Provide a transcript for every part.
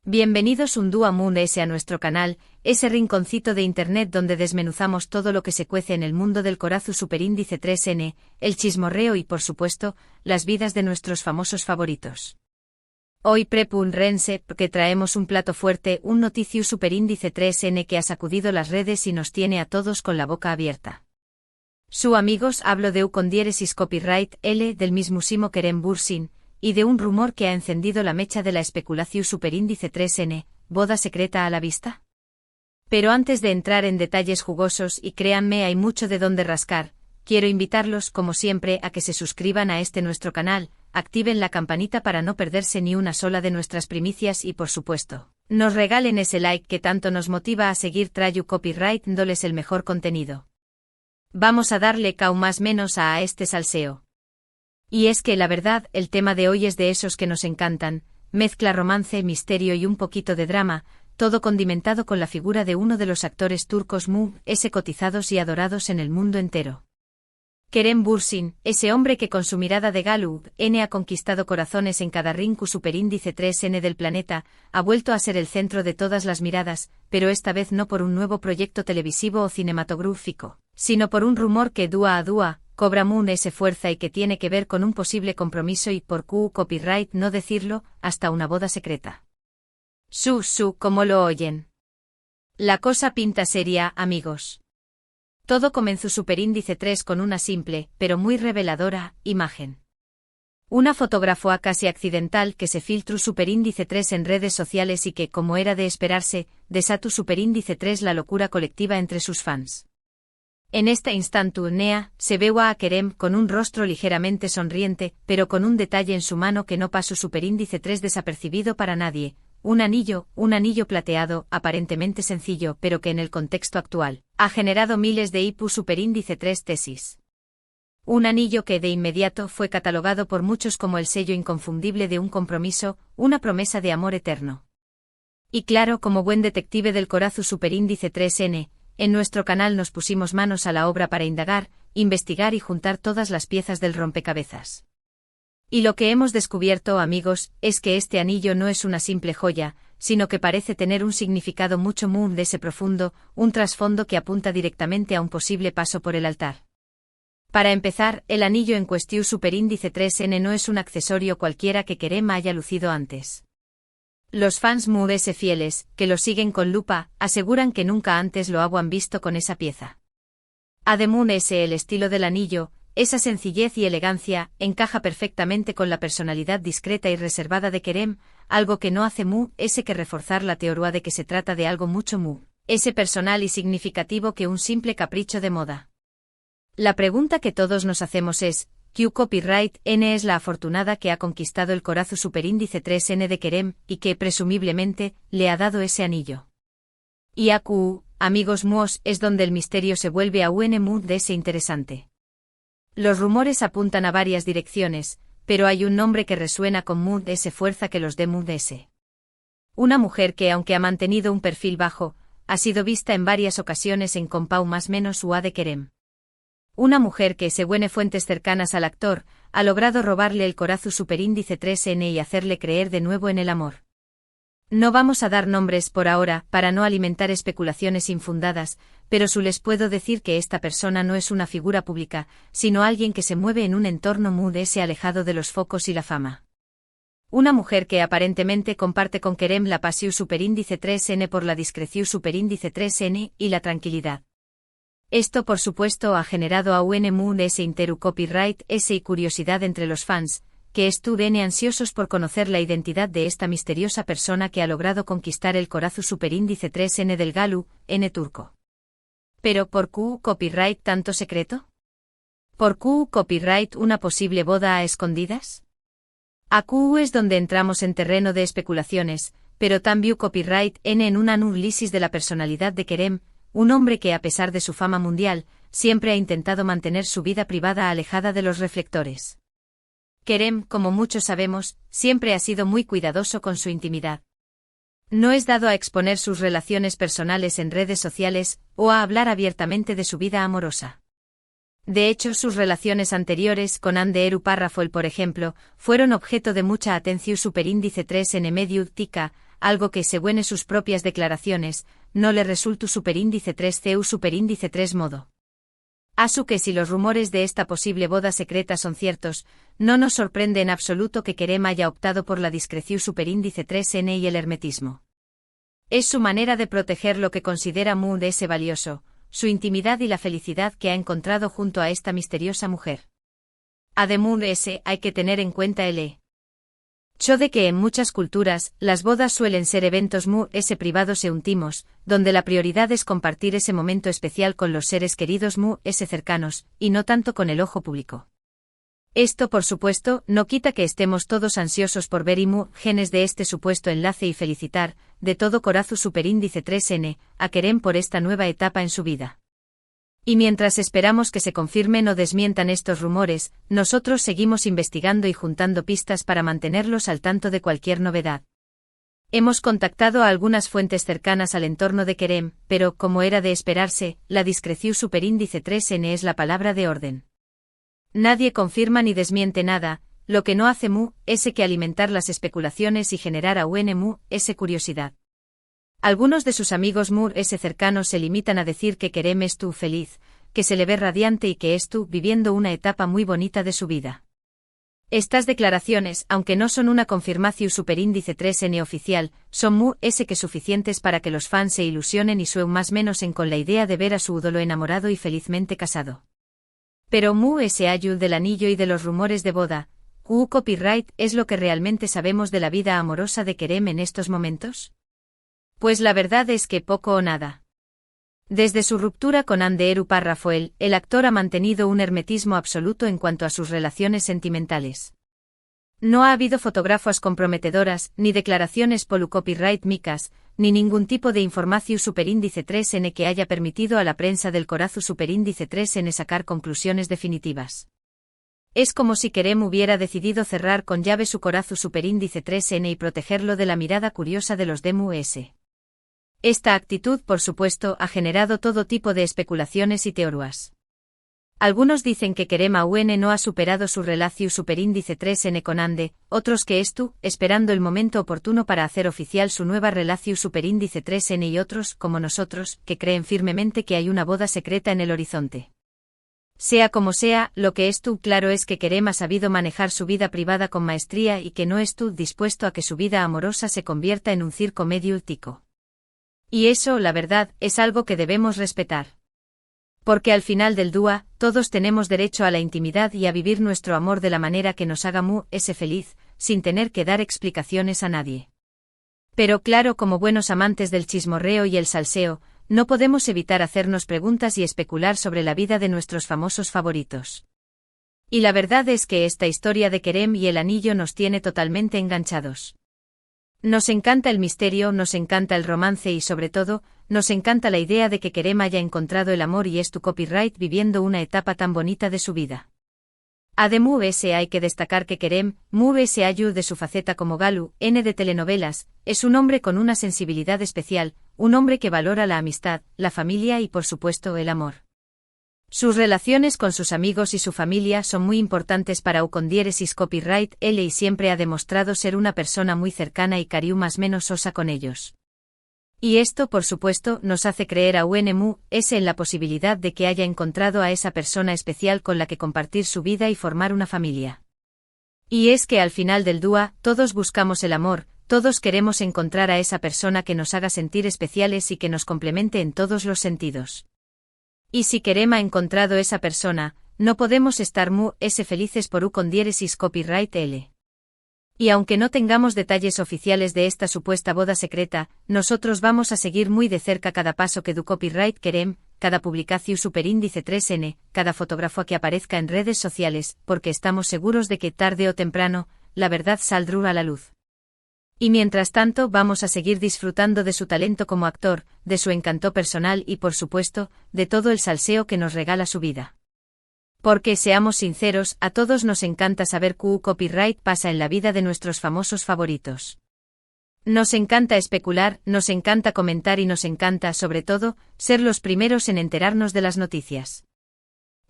Bienvenidos un día Moon S a nuestro canal, ese rinconcito de internet donde desmenuzamos todo lo que se cuece en el mundo del Corazu Superíndice 3N, el chismorreo y por supuesto, las vidas de nuestros famosos favoritos. Hoy Prepun Rense, que traemos un plato fuerte, un noticiu Superíndice 3N que ha sacudido las redes y nos tiene a todos con la boca abierta. Su amigos hablo de con diéresis copyright L del mismísimo Kerem Bürsin, y de un rumor que ha encendido la mecha de la especulación Superíndice 3N, boda secreta a la vista. Pero antes de entrar en detalles jugosos y créanme hay mucho de dónde rascar, quiero invitarlos como siempre a que se suscriban a este nuestro canal, activen la campanita para no perderse ni una sola de nuestras primicias y por supuesto, nos regalen ese like que tanto nos motiva a seguir Trayu Copyright dándoles el mejor contenido. Vamos a darle más menos a este salseo. Y es que la verdad, el tema de hoy es de esos que nos encantan, mezcla romance, misterio y un poquito de drama, todo condimentado con la figura de uno de los actores turcos cotizados y adorados en el mundo entero. Kerem Bürsin, ese hombre que con su mirada de Galub ha conquistado corazones en cada rincón Superíndice 3N del planeta, ha vuelto a ser el centro de todas las miradas, pero esta vez no por un nuevo proyecto televisivo o cinematográfico, sino por un rumor que dúa a dúa cobra Moon S fuerza y que tiene que ver con un posible compromiso y por copyright no decirlo, hasta una boda secreta. ¿Cómo lo oyen? La cosa pinta seria, amigos. Todo comenzó Superíndice 3 con una simple, pero muy reveladora, imagen. Una fotografía casi accidental que se filtró Superíndice 3 en redes sociales y que, como era de esperarse, desató Superíndice 3 la locura colectiva entre sus fans. En esta instantánea, se ve a Kerem con un rostro ligeramente sonriente, pero con un detalle en su mano que no pasó Superíndice 3 desapercibido para nadie, un anillo plateado, aparentemente sencillo, pero que en el contexto actual, ha generado miles de IPU Superíndice 3 tesis. Un anillo que de inmediato fue catalogado por muchos como el sello inconfundible de un compromiso, una promesa de amor eterno. Y claro, como buen detective del Corazu Superíndice 3N, en nuestro canal nos pusimos manos a la obra para indagar, investigar y juntar todas las piezas del rompecabezas. Y lo que hemos descubierto, amigos, es que este anillo no es una simple joya, sino que parece tener un significado mucho de ese profundo, un trasfondo que apunta directamente a un posible paso por el altar. Para empezar, el anillo en cuestión Superíndice 3N no es un accesorio cualquiera que Kerem haya lucido antes. Los fans Moon S fieles, que lo siguen con lupa, aseguran que nunca antes lo habían visto con esa pieza. Además el estilo del anillo, esa sencillez y elegancia, encaja perfectamente con la personalidad discreta y reservada de Kerem, algo que no hace Moon S que reforzar la teoría de que se trata de algo mucho Moon S personal y significativo que un simple capricho de moda. La pregunta que todos nos hacemos es, ¿Q Copyright N es la afortunada que ha conquistado el Corazu Superíndice 3N de Kerem, y que, presumiblemente, le ha dado ese anillo? Y AQ, amigos míos, es donde el misterio se vuelve a un mood de ese interesante. Los rumores apuntan a varias direcciones, pero hay un nombre que resuena con mood de ese fuerza que los de mood S. Una mujer que, aunque ha mantenido un perfil bajo, ha sido vista en varias ocasiones en compau más menos UA de Kerem. Una mujer que, según fuentes cercanas al actor, ha logrado robarle el Corazu Superíndice 3N y hacerle creer de nuevo en el amor. No vamos a dar nombres por ahora, para no alimentar especulaciones infundadas, pero les puedo decir que esta persona no es una figura pública, sino alguien que se mueve en un entorno mood S alejado de los focos y la fama. Una mujer que aparentemente comparte con Kerem la pasión Superíndice 3N por la discreción Superíndice 3N y la tranquilidad. Esto por supuesto ha generado a un mood S interu copyright S y curiosidad entre los fans, que estuvieron ansiosos por conocer la identidad de esta misteriosa persona que ha logrado conquistar el Corazu Superíndice 3N del Galu, N turco. ¿Pero por Q copyright tanto secreto? ¿Por Q copyright una posible boda a escondidas? A Q es donde entramos en terreno de especulaciones, pero también copyright N en un análisis de la personalidad de Kerem, un hombre que a pesar de su fama mundial, siempre ha intentado mantener su vida privada alejada de los reflectores. Kerem, como muchos sabemos, siempre ha sido muy cuidadoso con su intimidad. No es dado a exponer sus relaciones personales en redes sociales, o a hablar abiertamente de su vida amorosa. De hecho, sus relaciones anteriores con Anne de Eru Párrafo, por ejemplo, fueron objeto de mucha atención Superíndice 3N Mediu Tica, algo que, según sus propias declaraciones, no le resulta superíndice 3 CU superíndice 3 modo. Asu que si los rumores de esta posible boda secreta son ciertos, no nos sorprende en absoluto que Kerem haya optado por la discreción superíndice 3N y el hermetismo. Es su manera de proteger lo que considera muy de ese valioso, su intimidad y la felicidad que ha encontrado junto a esta misteriosa mujer. Además, hay que tener en cuenta el hecho de que en muchas culturas, las bodas suelen ser eventos muy privados e íntimos, donde la prioridad es compartir ese momento especial con los seres queridos muy cercanos, y no tanto con el ojo público. Esto, por supuesto, no quita que estemos todos ansiosos por ver genes de este supuesto enlace y felicitar, de todo corazón superíndice 3N, a Kerem por esta nueva etapa en su vida. Y mientras esperamos que se confirmen o desmientan estos rumores, nosotros seguimos investigando y juntando pistas para mantenerlos al tanto de cualquier novedad. Hemos contactado a algunas fuentes cercanas al entorno de Kerem, pero, como era de esperarse, la discreción superíndice 3N es la palabra de orden. Nadie confirma ni desmiente nada, lo que no hace es que alimentar las especulaciones y generar a curiosidad. Algunos de sus amigos cercanos se limitan a decir que Kerem es feliz, que se le ve radiante y que es viviendo una etapa muy bonita de su vida. Estas declaraciones, aunque no son una confirmación superíndice 3N oficial, son que suficientes para que los fans se ilusionen y sueñen más menos con la idea de ver a su ídolo enamorado y felizmente casado. Pero ese ayuda del anillo y de los rumores de boda, copyright, ¿es lo que realmente sabemos de la vida amorosa de Kerem en estos momentos? Pues la verdad es que poco o nada. Desde su ruptura con Anderu Parrafoel, el actor ha mantenido un hermetismo absoluto en cuanto a sus relaciones sentimentales. No ha habido fotografías comprometedoras, ni declaraciones copyright micas, ni ningún tipo de información superíndice 3N que haya permitido a la prensa del corazón superíndice 3N sacar conclusiones definitivas. Es como si Kerem hubiera decidido cerrar con llave su corazón superíndice 3N y protegerlo de la mirada curiosa de los DMUS. Esta actitud, por supuesto, ha generado todo tipo de especulaciones y teorías. Algunos dicen que Kerem aún no ha superado su relación superíndice 3N con Ande, otros que esperando el momento oportuno para hacer oficial su nueva relación superíndice 3N y otros, como nosotros, que creen firmemente que hay una boda secreta en el horizonte. Sea como sea, lo que es claro es que Kerem ha sabido manejar su vida privada con maestría y que no es dispuesto a que su vida amorosa se convierta en un circo mediático. Y eso, la verdad, es algo que debemos respetar. Porque al final del día, todos tenemos derecho a la intimidad y a vivir nuestro amor de la manera que nos haga feliz, sin tener que dar explicaciones a nadie. Pero claro, como buenos amantes del chismorreo y el salseo, no podemos evitar hacernos preguntas y especular sobre la vida de nuestros famosos favoritos. Y la verdad es que esta historia de Kerem y el anillo nos tiene totalmente enganchados. Nos encanta el misterio, nos encanta el romance y sobre todo, nos encanta la idea de que Kerem haya encontrado el amor y es copyright viviendo una etapa tan bonita de su vida. Además, hay que destacar que Kerem, ayuda de su faceta como Galu, N de telenovelas, es un hombre con una sensibilidad especial, un hombre que valora la amistad, la familia y por supuesto el amor. Sus relaciones con sus amigos y su familia son muy importantes para Ucondiéresis Copyright L y siempre ha demostrado ser una persona muy cercana y cariu más menos osa con ellos. Y esto, por supuesto, nos hace creer a UNMU-S en la posibilidad de que haya encontrado a esa persona especial con la que compartir su vida y formar una familia. Y es que al final del día, todos buscamos el amor, todos queremos encontrar a esa persona que nos haga sentir especiales y que nos complemente en todos los sentidos. Y si Kerem ha encontrado esa persona, no podemos estar felices por Ucondiéresis Copyright L. Y aunque no tengamos detalles oficiales de esta supuesta boda secreta, nosotros vamos a seguir muy de cerca cada paso que du Copyright Kerem, cada publicación superíndice 3N, cada fotógrafo que aparezca en redes sociales, porque estamos seguros de que tarde o temprano, la verdad saldrá a la luz. Y mientras tanto vamos a seguir disfrutando de su talento como actor, de su encanto personal y por supuesto, de todo el salseo que nos regala su vida. Porque seamos sinceros, a todos nos encanta saber qué copyright pasa en la vida de nuestros famosos favoritos. Nos encanta especular, nos encanta comentar y nos encanta, sobre todo, ser los primeros en enterarnos de las noticias.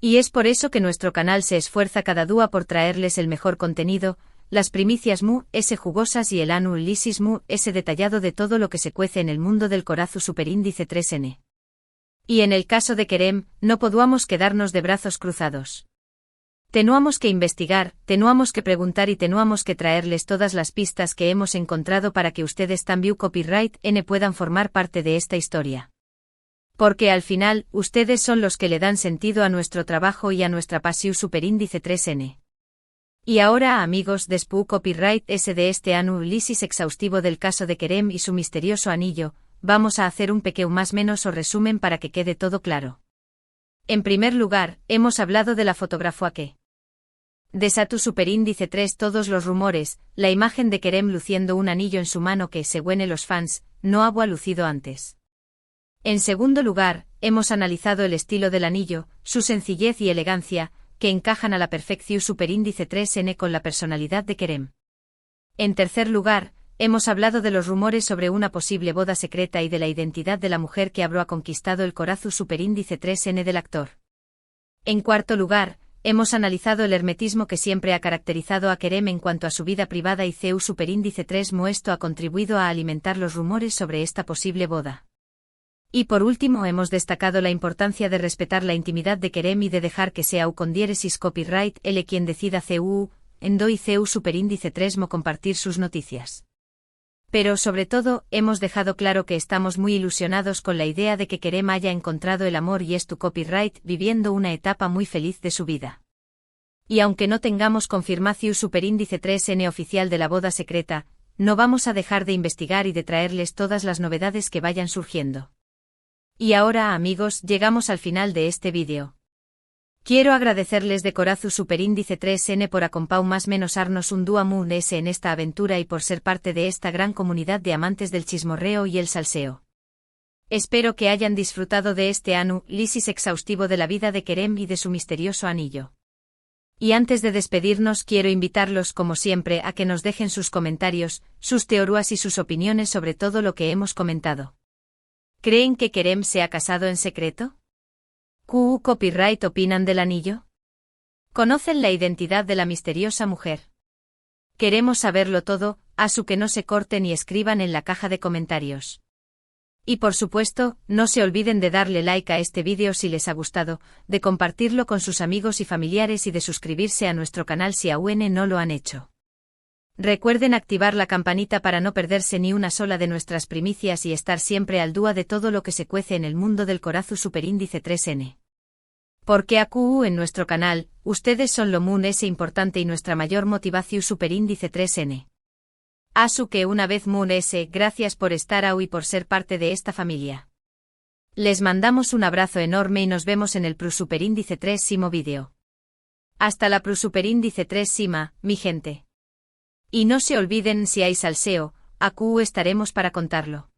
Y es por eso que nuestro canal se esfuerza cada día por traerles el mejor contenido, las primicias mu, S jugosas y el anu lisis mu, S detallado de todo lo que se cuece en el mundo del corazu superíndice 3N. Y en el caso de Kerem, no podemos quedarnos de brazos cruzados. Tenuamos que investigar, tenuamos que preguntar y tenuamos que traerles todas las pistas que hemos encontrado para que ustedes también copyright N puedan formar parte de esta historia. Porque al final, ustedes son los que le dan sentido a nuestro trabajo y a nuestra pasión superíndice 3N. Y ahora, amigos, después copyright S de este análisis exhaustivo del caso de Kerem y su misterioso anillo, vamos a hacer un pequeño más menos o resumen para que quede todo claro. En primer lugar, hemos hablado de la fotografía que desató superíndice 3 todos los rumores, la imagen de Kerem luciendo un anillo en su mano que, según los fans, no había lucido antes. En segundo lugar, hemos analizado el estilo del anillo, su sencillez y elegancia, que encajan a la perfección superíndice 3N con la personalidad de Kerem. En tercer lugar, hemos hablado de los rumores sobre una posible boda secreta y de la identidad de la mujer que habrá conquistado el corazu superíndice 3N del actor. En cuarto lugar, hemos analizado el hermetismo que siempre ha caracterizado a Kerem en cuanto a su vida privada y CU superíndice 3 esto ha contribuido a alimentar los rumores sobre esta posible boda. Y por último hemos destacado la importancia de respetar la intimidad de Kerem y de dejar que sea con diéresis copyright L quien decida CU, endo y CU superíndice 3 compartir sus noticias. Pero sobre todo, hemos dejado claro que estamos muy ilusionados con la idea de que Kerem haya encontrado el amor y es tu copyright viviendo una etapa muy feliz de su vida. Y aunque no tengamos confirmación superíndice 3N oficial de la boda secreta, no vamos a dejar de investigar y de traerles todas las novedades que vayan surgiendo. Y ahora, amigos, llegamos al final de este vídeo. Quiero agradecerles de corazu superíndice 3N por acompañar más menos arnos un dúo moon S en esta aventura y por ser parte de esta gran comunidad de amantes del chismorreo y el salseo. Espero que hayan disfrutado de este análisis exhaustivo de la vida de Kerem y de su misterioso anillo. Y antes de despedirnos quiero invitarlos como siempre a que nos dejen sus comentarios, sus teorías y sus opiniones sobre todo lo que hemos comentado. ¿Creen que Kerem se ha casado en secreto? ¿Qué copyright opinan del anillo? ¿Conocen la identidad de la misteriosa mujer? Queremos saberlo todo, así que no se corten y escriban en la caja de comentarios. Y por supuesto, no se olviden de darle like a este vídeo si les ha gustado, de compartirlo con sus amigos y familiares y de suscribirse a nuestro canal si aún no lo han hecho. Recuerden activar la campanita para no perderse ni una sola de nuestras primicias y estar siempre al día de todo lo que se cuece en el mundo del corazu superíndice 3N. Porque AQU en nuestro canal, ustedes son lo moon S importante y nuestra mayor motivación superíndice 3N. Asu que una vez moon S, gracias por estar ahí y por ser parte de esta familia. Les mandamos un abrazo enorme y nos vemos en el superíndice 3 vídeo. Hasta la superíndice 3 mi gente. Y no se olviden si hay salseo, AQU estaremos para contarlo.